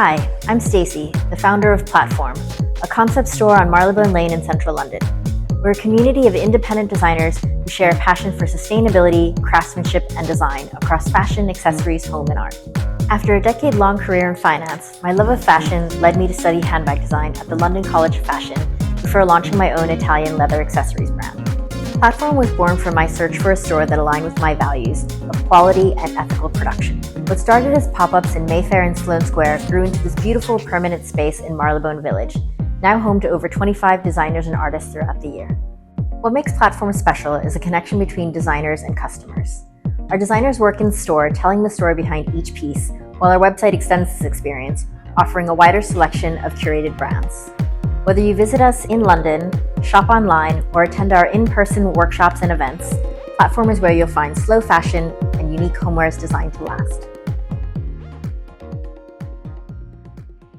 Hi, I'm Stacey, the founder of Platform, a concept store on Marylebone Lane in central London. We're a community of independent designers who share a passion for sustainability, craftsmanship, and design across fashion, accessories, home, and art. After a decade-long career in finance, my love of fashion led me to study handbag design at the London College of Fashion before launching my own Italian leather accessories brand. Platform was born from my search for a store that aligned with my values of quality and ethical production. What started as pop-ups in Mayfair and Sloane Square grew into this beautiful permanent space in Marylebone Village, now home to over 25 designers and artists throughout the year. What makes Platform special is a connection between designers and customers. Our designers work in store, telling the story behind each piece, while our website extends this experience, offering a wider selection of curated brands. Whether you visit us in London, shop online, or attend our in-person workshops and events, Platform is where you'll find slow fashion and unique homewares designed to last.